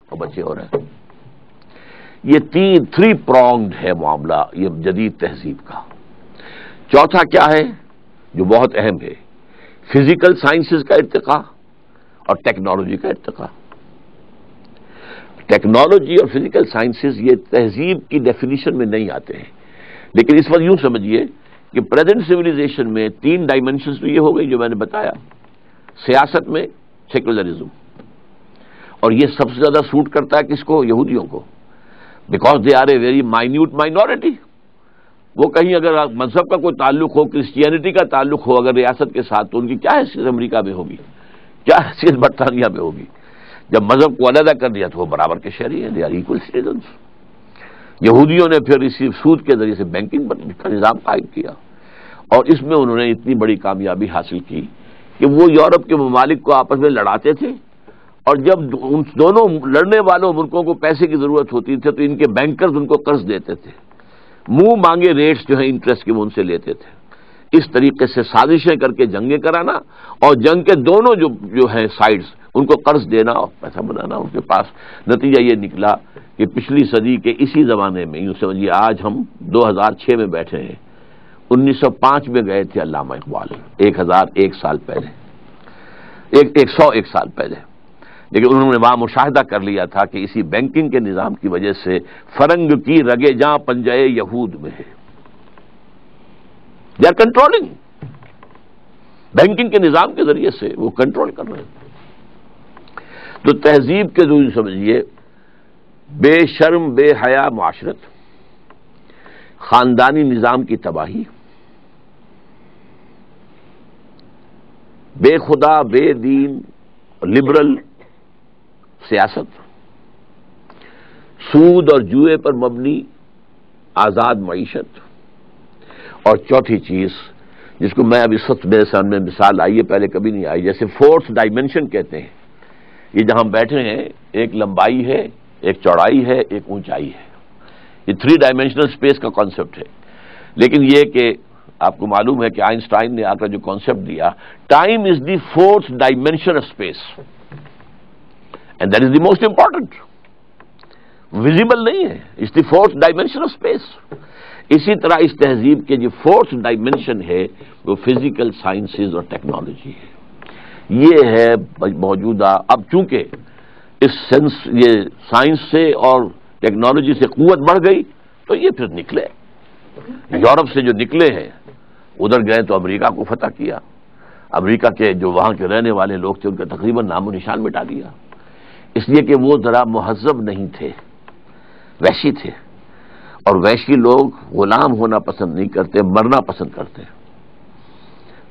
اور بچے ہو رہے ہیں. یہ تھری پرونگڈ ہے معاملہ یہ جدید تہذیب کا. چوتھا کیا ہے جو بہت اہم ہے؟ فزیکل سائنسز کا ارتقاء اور ٹیکنالوجی کا ارتقاء. ٹیکنالوجی اور فزیکل سائنسز یہ تہذیب کی ڈیفینیشن میں نہیں آتے ہیں، لیکن اس وقت یوں سمجھیے کہ پریزنٹ سویلائزیشن میں 3 ڈائمنشنز تو یہ ہو گئی جو میں نے بتایا. سیاست میں سیکولرزم، اور یہ سب سے زیادہ سوٹ کرتا ہے کس کو؟ یہودیوں کو، because they are a very minute minority. وہ کہیں اگر مذہب کا کوئی تعلق ہو، کرسچینٹی کا تعلق ہو اگر ریاست کے ساتھ، تو ان کی کیا حیثیت امریکہ میں ہوگی، کیا حیثیت برطانیہ میں ہوگی؟ جب مذہب کو علیحدہ کر دیا تو وہ برابر کے شہری ہیں، دے آر ایکول سٹیزنز. یہودیوں نے پھر اسی سود کے ذریعے سے بینکنگ کا نظام قائم کیا، اور اس میں انہوں نے اتنی بڑی کامیابی حاصل کی کہ وہ یورپ کے ممالک کو آپس میں لڑاتے تھے، اور جب ان دونوں لڑنے والوں ملکوں کو پیسے کی ضرورت ہوتی تھی تو ان کے بینکرز ان کو قرض دیتے تھے، منہ مانگے ریٹس جو ہیں انٹرسٹ کے وہ ان سے لیتے تھے. اس طریقے سے سازشیں کر کے جنگیں کرانا، اور جنگ کے دونوں جو ہیں سائڈز ان کو قرض دینا اور پیسہ بنانا ان کے پاس. نتیجہ یہ نکلا کہ پچھلی صدی کے اسی زمانے میں، یوں سمجھیے آج ہم 2006 میں بیٹھے ہیں، 1905 میں گئے تھے علامہ اقبال، 1001 سال پہلے، 101 سال پہلے. لیکن انہوں نے وہاں مشاہدہ کر لیا تھا کہ اسی بینکنگ کے نظام کی وجہ سے فرنگ کی رگے جاں پنجے یہود میں ہے. دے آر کنٹرولنگ، بینکنگ کے نظام کے ذریعے سے وہ کنٹرول کر رہے ہیں. تو تہذیب کے ذریعے سمجھیے بے شرم بے حیا معاشرت، خاندانی نظام کی تباہی، بے خدا بے دین لبرل سیاست، سود اور جوئے پر مبنی آزاد معیشت، اور چوتھی چیز جس کو میں اب اس وقت میرے سامنے مثال آئی ہے، پہلے کبھی نہیں آئی، جیسے فورتھ ڈائمنشن کہتے ہیں. یہ جہاں ہم بیٹھے ہیں ایک لمبائی ہے، ایک چوڑائی ہے، ایک اونچائی ہے. یہ 3 ڈائمنشنل اسپیس کا کانسیپٹ ہے. لیکن یہ کہ آپ کو معلوم ہے کہ آئنسٹائن نے آ کر جو کانسیپٹ دیا، time is the 4th dimension of space and that is the most important. Visible نہیں ہے، it's the 4th dimension of space. اسی طرح اس تہذیب کے جو 4th ڈائمنشن ہے وہ فزیکل سائنسز اور ٹیکنالوجی ہے. یہ ہے موجودہ. اب چونکہ اس یہ سائنس سے اور ٹیکنالوجی سے قوت بڑھ گئی تو یہ پھر نکلے، یورپ سے جو نکلے ہیں ادھر گئے تو امریکہ کو فتح کیا. امریکہ کے جو وہاں کے رہنے والے لوگ تھے ان کا تقریباً نام و نشان مٹا دیا، اس لیے کہ وہ ذرا مہذب نہیں تھے، وحشی تھے. اور وحشی لوگ غلام ہونا پسند نہیں کرتے، مرنا پسند کرتے ہیں.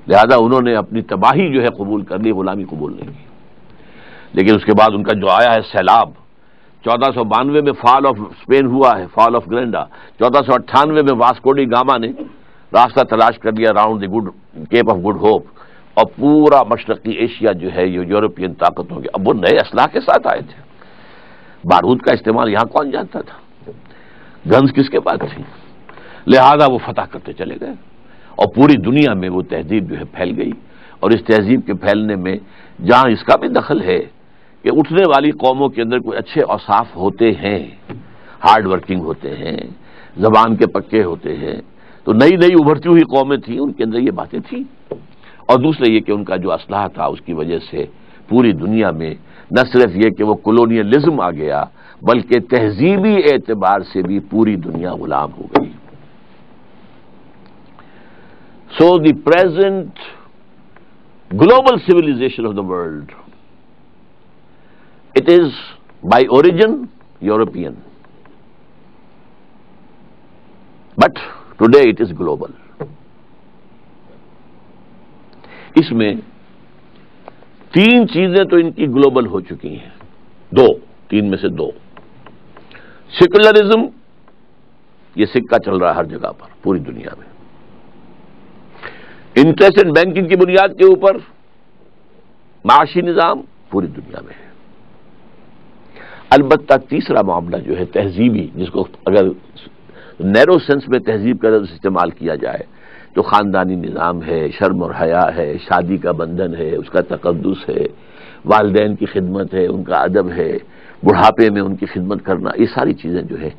لہذا انہوں نے اپنی تباہی جو ہے قبول کر لی، غلامی قبول نہیں کی. لیکن اس کے بعد ان کا جو آیا ہے سیلاب، 1492 میں فال آف اسپین ہوا ہے، فال آف گرینڈا. 1498 میں واسکو ڈی گاما نے راستہ تلاش کر لیا round the good cape of good hope, اور پورا مشرقی ایشیا جو ہے یہ یورپین طاقتوں کے، اب وہ نئے اسلحہ کے ساتھ آئے تھے. بارود کا استعمال یہاں کون جانتا تھا، گنز کس کے پاس تھی. لہذا وہ فتح کرتے چلے گئے اور پوری دنیا میں وہ تہذیب جو ہے پھیل گئی. اور اس تہذیب کے پھیلنے میں جہاں اس کا بھی دخل ہے کہ اٹھنے والی قوموں کے اندر کوئی اچھے اوصاف ہوتے ہیں، ہارڈ ورکنگ ہوتے ہیں، زبان کے پکے ہوتے ہیں، تو نئی نئی ابھرتی ہوئی قومیں تھیں ان کے اندر یہ باتیں تھیں. اور دوسرے یہ کہ ان کا جو اسلحہ تھا اس کی وجہ سے پوری دنیا میں نہ صرف یہ کہ وہ کولونیلزم آ گیا بلکہ تہذیبی اعتبار سے بھی پوری دنیا غلام ہو گئی. So the present global civilization of the world, it is by origin European, but today it is global. اس میں 3 چیزیں تو ان کی گلوبل ہو چکی ہیں، 3 میں سے 2. سیکولرزم، یہ سکہ چل رہا ہے ہر جگہ پر پوری دنیا میں. انٹرسٹ اینڈ بینکنگ کی بنیاد کے اوپر معاشی نظام پوری دنیا میں ہے. البتہ تیسرا معاملہ جو ہے تہذیبی، جس کو اگر نیرو سینس میں تہذیب کا لفظ استعمال کیا جائے تو خاندانی نظام ہے، شرم اور حیا ہے، شادی کا بندھن ہے، اس کا تقدس ہے، والدین کی خدمت ہے، ان کا ادب ہے، بڑھاپے میں ان کی خدمت کرنا، یہ ساری چیزیں جو ہے،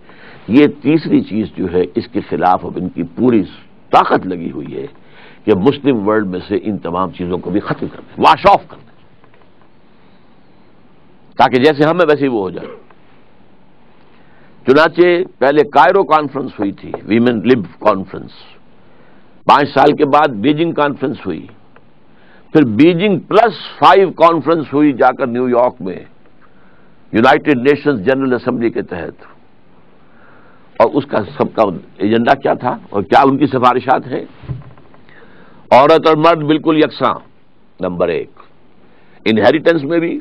یہ تیسری چیز جو ہے اس کے خلاف اب ان کی پوری طاقت لگی ہوئی ہے کہ مسلم ورلڈ میں سے ان تمام چیزوں کو بھی ختم کر دیں، واش آف کر دیں، تاکہ جیسے ہم ہیں ویسے ہی وہ ہو جائے۔ چنانچہ پہلے کائرو کانفرنس ہوئی تھی، ویمن لب کانفرنس، 5 سال کے بعد بیجنگ کانفرنس ہوئی، پھر بیجنگ +5 کانفرنس ہوئی جا کر نیو یارک میں یونائٹڈ نیشنز جنرل اسمبلی کے تحت، اور اس کا سب کا ایجنڈا کیا تھا اور کیا ان کی سفارشات ہیں؟ عورت اور مرد بالکل یکساں، نمبر 1، انہیریٹنس میں بھی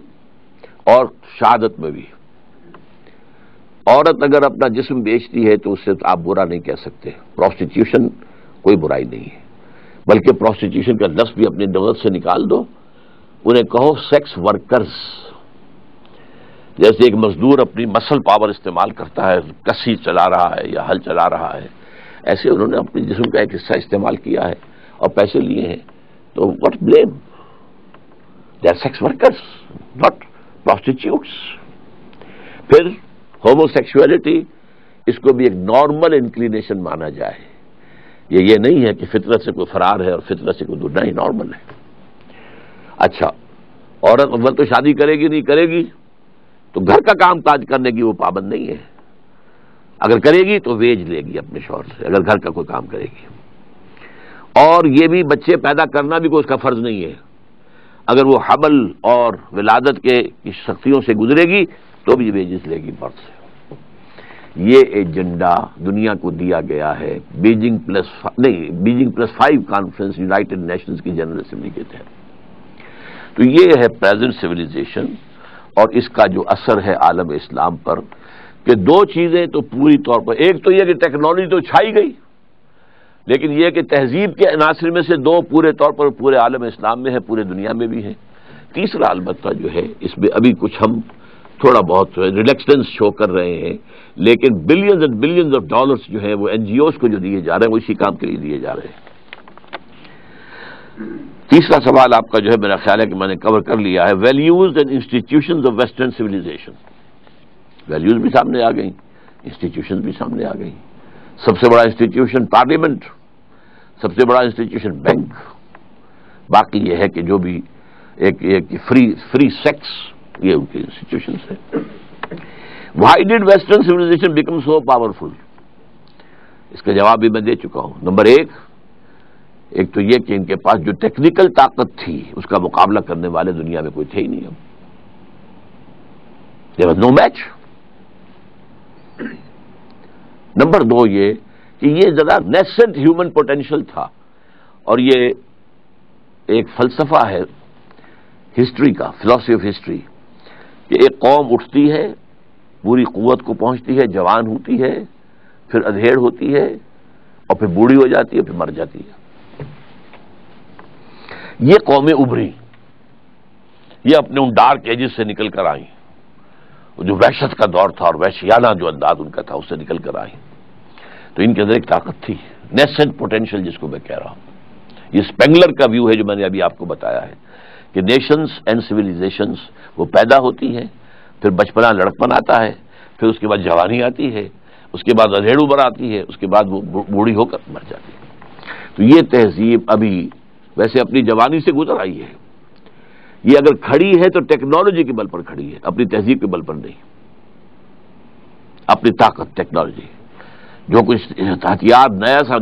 اور شہادت میں بھی۔ عورت اگر اپنا جسم بیچتی ہے تو اس سے آپ برا نہیں کہہ سکتے، پروسٹیٹیوشن کوئی برائی نہیں ہے، بلکہ پروسٹیٹیوشن کا لفظ بھی اپنے لغت سے نکال دو، انہیں کہو سیکس ورکرز۔ جیسے ایک مزدور اپنی مسل پاور استعمال کرتا ہے، کسی چلا رہا ہے یا ہل چلا رہا ہے، ایسے انہوں نے اپنے جسم کا ایک حصہ استعمال کیا ہے اور پیسے لیے ہیں، تو what blame? They are sex workers not prostitutes. پھر ہومو سیکشولیٹی، اس کو بھی ایک نارمل انکلینیشن مانا جائے، یہ نہیں ہے کہ فطرت سے کوئی فرار ہے اور فطرت سے کوئی دور، نہیں، نارمل ہے۔ اچھا، عورت اول تو شادی کرے گی نہیں کرے گی تو گھر کا کام کاج کرنے کی وہ پابند نہیں ہے، اگر کرے گی تو ویج لے گی اپنے شوہر سے، اگر گھر کا کوئی کام کرے گی۔ اور یہ بھی بچے پیدا کرنا بھی کوئی اس کا فرض نہیں ہے، اگر وہ حمل اور ولادت کے سختیوں سے گزرے گی تو بھی ویجز لے گی مرد سے۔ یہ ایجنڈا دنیا کو دیا گیا ہے بیجنگ +5 کانفرنس یونائٹڈ نیشنز کی جنرل اسمبلی کے تحت۔ تو یہ ہے پریزنٹ سویلائزیشن اور اس کا جو اثر ہے عالم اسلام پر، کہ 2 چیزیں تو پوری طور پر، ایک تو یہ کہ ٹیکنالوجی تو چھائی گئی، لیکن یہ کہ تہذیب کے عناصر میں سے 2 پورے طور پر پورے عالم اسلام میں ہے، پورے دنیا میں بھی ہے۔ تیسرا البتہ جو ہے اس میں ابھی کچھ ہم تھوڑا بہت ریلیکسٹنس شو کر رہے ہیں، لیکن billions and billions of dollars جو ہے وہ NGOs کو جو دیے جا رہے ہیں وہ اسی کام کے لیے دیے جا رہے ہیں۔ تیسرا سوال آپ کا جو ہے میرا خیال ہے کہ میں نے کور کر لیا ہے، values and institutions of western civilisation. Values بھی سامنے آ گئیں، انسٹیٹیوشنز بھی سامنے آ گئیں۔ سب سے بڑا انسٹیٹیوشن پارلیمنٹ، سب سے بڑا انسٹیٹیوشن بینک، باقی یہ ہے کہ جو بھی ایک فری سیکس، یہ ان کے انسٹیٹیوشنز ہیں۔ Why did western civilization become so powerful? اس کا جواب بھی میں دے چکا ہوں۔ نمبر 1، ایک تو یہ کہ ان کے پاس جو ٹیکنیکل طاقت تھی اس کا مقابلہ کرنے والے دنیا میں کوئی تھے ہی نہیں، اب there was no match۔ Number 2 یہ کہ یہ ذرا نیسنٹ ہیومن پوٹینشل تھا، اور یہ ایک فلسفہ ہے ہسٹری کا، فلاسفی آف ہسٹری، کہ ایک قوم اٹھتی ہے، پوری قوت کو پہنچتی ہے، جوان ہوتی ہے، پھر ادھیڑ ہوتی ہے، اور پھر بوڑھی ہو جاتی ہے، پھر مر جاتی ہے۔ یہ قومیں ابھری، یہ اپنے ان ڈارک ایجز سے نکل کر آئیں، جو وحشت کا دور تھا اور وحشیانہ جو انداز ان کا تھا اس سے نکل کر آئیں، تو ان کے اندر ایک طاقت تھی، نیسنٹ پوٹینشل جس کو میں کہہ رہا ہوں۔ یہ اسپینگلر کا ویو ہے جو میں نے ابھی آپ کو بتایا ہے کہ نیشنز اینڈ سویلائزیشنز وہ پیدا ہوتی ہیں، پھر بچپنا لڑکپن آتا ہے، پھر اس کے بعد جوانی آتی ہے، اس کے بعد ادھیڑ ابھر آتی ہے، اس کے بعد وہ بوڑھی ہو کر مر جاتی ہے۔ تو یہ تہذیب ابھی ویسے اپنی جوانی سے گزر آئی ہے، یہ اگر کھڑی ہے تو ٹیکنالوجی کے بل پر کھڑی ہے، اپنی تہذیب کے بل پر نہیں، اپنی طاقت ٹیکنالوجی، جو کچھ ہتھیار نیا سا